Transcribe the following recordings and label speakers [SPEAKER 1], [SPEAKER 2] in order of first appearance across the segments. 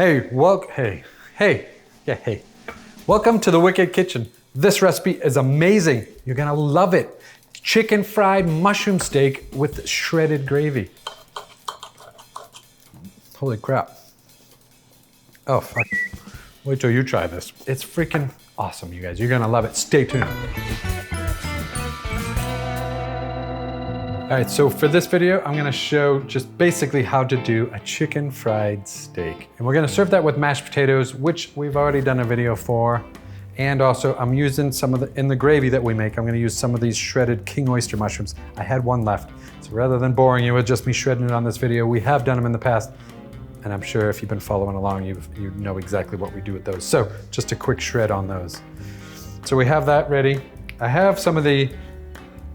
[SPEAKER 1] Hey. Welcome to the Wicked Kitchen. This recipe is amazing. You're gonna love it. Chicken fried mushroom steak with shredded gravy. Holy crap. Oh, fuck. Wait till you try this. It's freaking awesome, you guys. You're gonna love it. Stay tuned. All right, so for this video, I'm gonna show just basically how to do a chicken fried steak. And we're gonna serve that with mashed potatoes, which we've already done a video for. And also I'm using some of in the gravy that we make, I'm gonna use some of these shredded king oyster mushrooms. I had one left. So rather than boring you with just me shredding it on this video, we have done them in the past. And I'm sure if you've been following along, you know exactly what we do with those. So just a quick shred on those. So we have that ready. I have some of the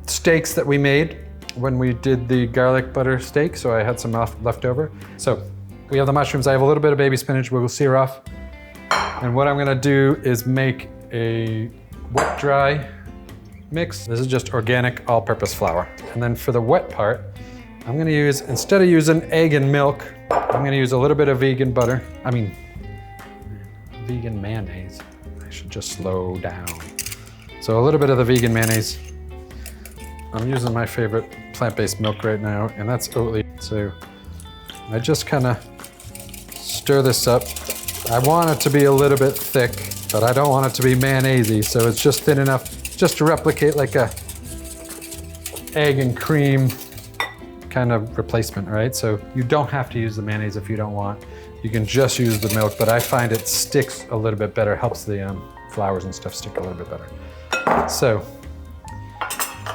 [SPEAKER 1] steaks that we made when we did the garlic butter steak, so I had some left over. So we have the mushrooms. I have a little bit of baby spinach we'll sear off. And what I'm gonna do is make a wet dry mix. This is just organic all-purpose flour. And then for the wet part, I'm gonna use, instead of using egg and milk, I'm gonna use a little bit of vegan mayonnaise. I should just slow down. So a little bit of the vegan mayonnaise. I'm using my favorite plant-based milk right now, and that's Oatly. So I just kind of stir this up. I want it to be a little bit thick, but I don't want it to be mayonnaise-y, so it's just thin enough just to replicate like a egg and cream kind of replacement, right? So you don't have to use the mayonnaise if you don't want. You can just use the milk, but I find it sticks a little bit better, helps the flours and stuff stick a little bit better. So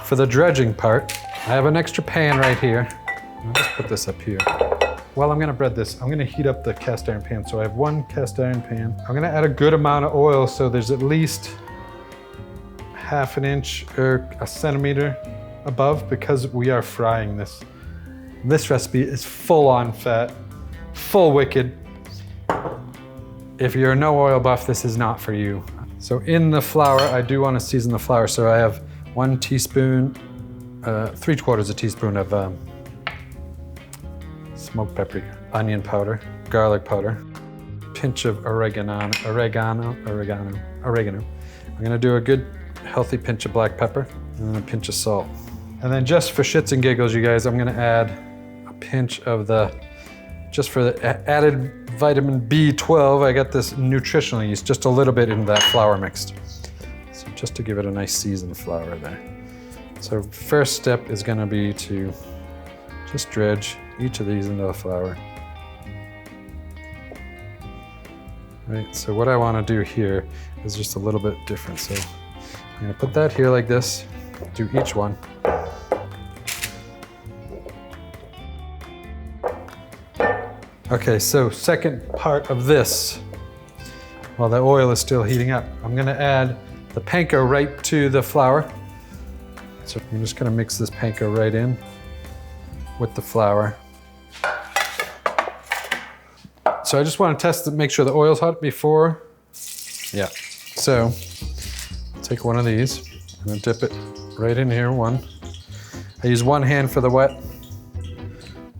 [SPEAKER 1] for the dredging part, I have an extra pan right here. I'll just put this up here. While I'm gonna bread this, I'm gonna heat up the cast iron pan. So I have one cast iron pan. I'm gonna add a good amount of oil so there's at least half an inch or a centimeter above, because we are frying this. This recipe is full on fat, full wicked. If you're a no oil buff, this is not for you. So in the flour, I do wanna season the flour. So I have 1 teaspoon, 3/4 teaspoon of smoked paprika, onion powder, garlic powder, pinch of oregano. I'm gonna do a good healthy pinch of black pepper and a pinch of salt. And then just for shits and giggles, you guys, I'm gonna add a pinch of just for the added vitamin B12, I got this nutritional yeast, just a little bit in that flour mixed. So just to give it a nice seasoned flour there. So first step is gonna be to just dredge each of these into the flour. Right, so what I wanna do here is just a little bit different. So I'm gonna put that here like this, do each one. Okay, so second part of this, while the oil is still heating up, I'm gonna add the panko right to the flour. So I'm just gonna mix this panko right in with the flour. So I just wanna test to make sure the oil's hot before. Yeah, so take one of these, I'm gonna dip it right in here, one. I use one hand for the wet.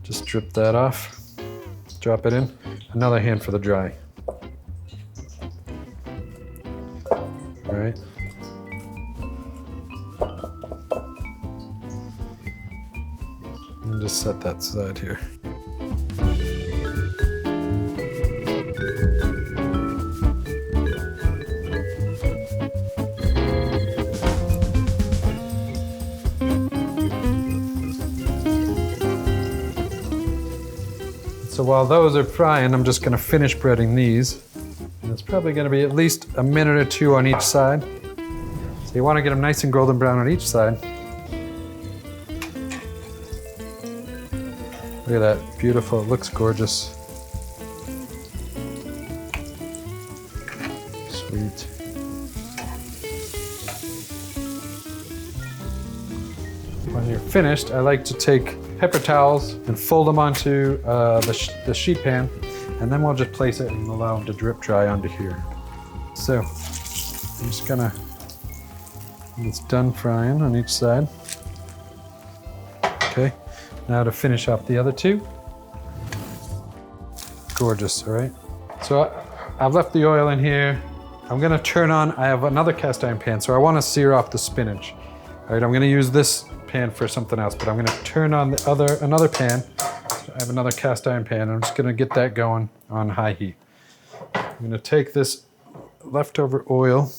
[SPEAKER 1] Just drip that off, drop it in. Another hand for the dry. All right. And just set that aside here. So while those are frying, I'm just gonna finish breading these. And it's probably gonna be at least a minute or two on each side. So you wanna get them nice and golden brown on each side. Look at that, beautiful, it looks gorgeous. Sweet. When you're finished, I like to take paper towels and fold them onto the sheet pan, and then we'll just place it and allow them to drip dry onto here. So I'm just gonna, when it's done frying on each side. Okay, now to finish off the other two. Gorgeous, all right? So I've left the oil in here. I'm gonna turn on, I have another cast iron pan, so I wanna sear off the spinach. All right, I'm gonna use this pan for something else, but I'm gonna turn on another pan. I have another cast iron pan. I'm just gonna get that going on high heat. I'm gonna take this leftover oil.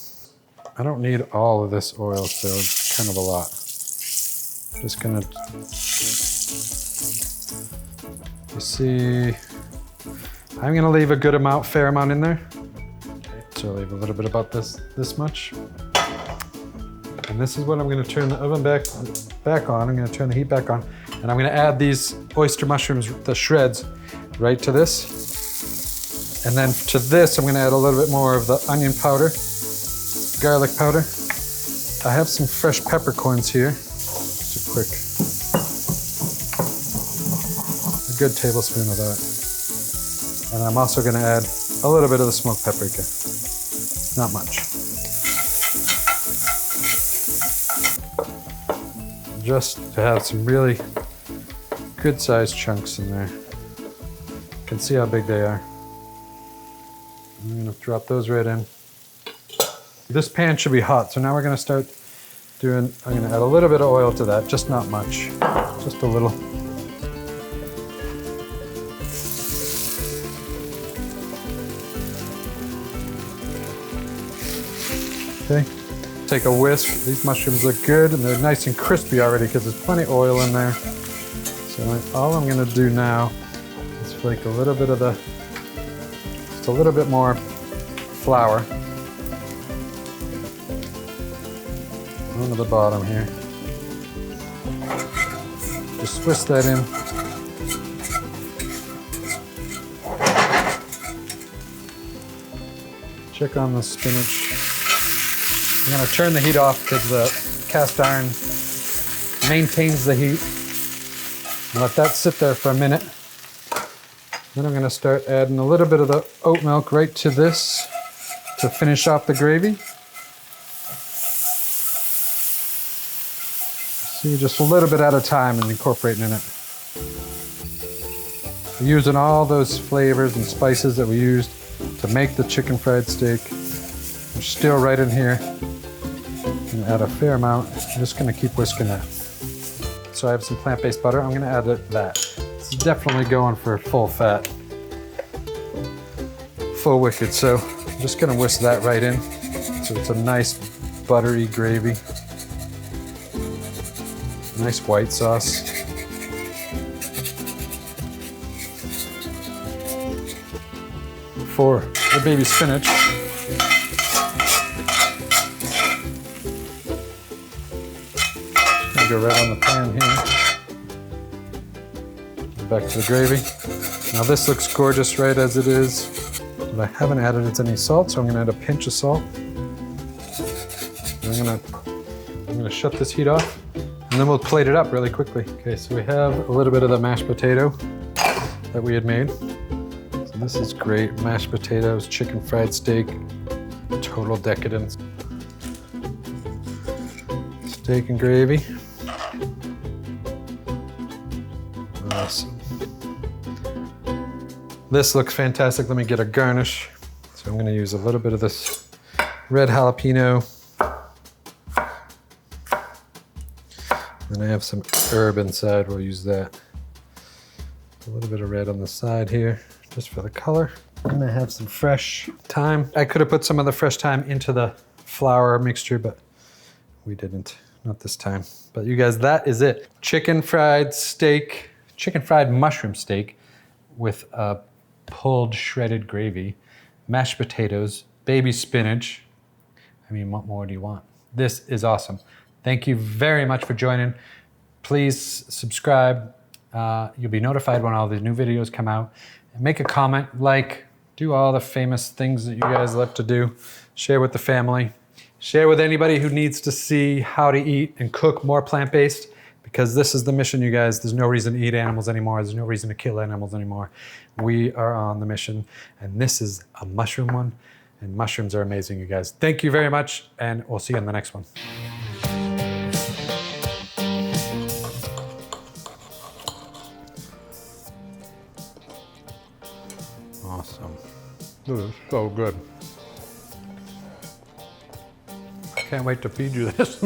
[SPEAKER 1] I don't need all of this oil, so it's kind of a lot. Just gonna, you see, I'm gonna leave a good amount, fair amount in there. Okay, so I'll leave a little bit about this much. And this is what I'm gonna turn the oven back on. I'm gonna turn the heat back on, and I'm gonna add these oyster mushrooms, the shreds, right to this. And then to this, I'm gonna add a little bit more of the onion powder, garlic powder. I have some fresh peppercorns here. Just a good tablespoon of that. And I'm also gonna add a little bit of the smoked paprika. Not much. Just to have some really good sized chunks in there. You can see how big they are. I'm gonna drop those right in. This pan should be hot, so now we're gonna start doing, I'm gonna add a little bit of oil to that, just not much, just a little. Okay, take a whisk. These mushrooms look good and they're nice and crispy already because there's plenty of oil in there. So all I'm gonna do now is flake a little bit of just a little bit more flour onto the bottom here. Just whisk that in. Check on the spinach. I'm gonna turn the heat off because the cast iron maintains the heat. And let that sit there for a minute. Then I'm gonna start adding a little bit of the oat milk right to this to finish off the gravy. See, just a little bit at a time and incorporating in it. We're using all those flavors and spices that we used to make the chicken fried steak. They're still right in here. I'm gonna add a fair amount. I'm just gonna keep whisking that. So I have some plant-based butter. I'm gonna add that. This is definitely going for full fat, full wicked. So I'm just gonna whisk that right in. So it's a nice buttery gravy. Nice white sauce. For the baby spinach, I'm gonna go right on the pan here. Back to the gravy. Now this looks gorgeous right as it is, but I haven't added any salt, so I'm gonna add a pinch of salt. I'm gonna shut this heat off. And then we'll plate it up really quickly. Okay, so we have a little bit of the mashed potato that we had made. So this is great. Mashed potatoes, chicken fried steak, total decadence. Steak and gravy. Awesome. This looks fantastic. Let me get a garnish. So I'm gonna use a little bit of this red jalapeno. And I have some herb inside, we'll use that. A little bit of red on the side here, just for the color. And I have some fresh thyme. I could have put some of the fresh thyme into the flour mixture, but we didn't, not this time. But you guys, that is it. Chicken fried steak, chicken fried mushroom steak with a pulled shredded gravy, mashed potatoes, baby spinach. I mean, what more do you want? This is awesome. Thank you very much for joining. Please subscribe. You'll be notified when all the new videos come out. Make a comment, like, do all the famous things that you guys love to do. Share with the family. Share with anybody who needs to see how to eat and cook more plant-based, because this is the mission, you guys. There's no reason to eat animals anymore. There's no reason to kill animals anymore. We are on the mission, and this is a mushroom one, and mushrooms are amazing, you guys. Thank you very much, and we'll see you on the next one. Awesome. This is so good. I can't wait to feed you this.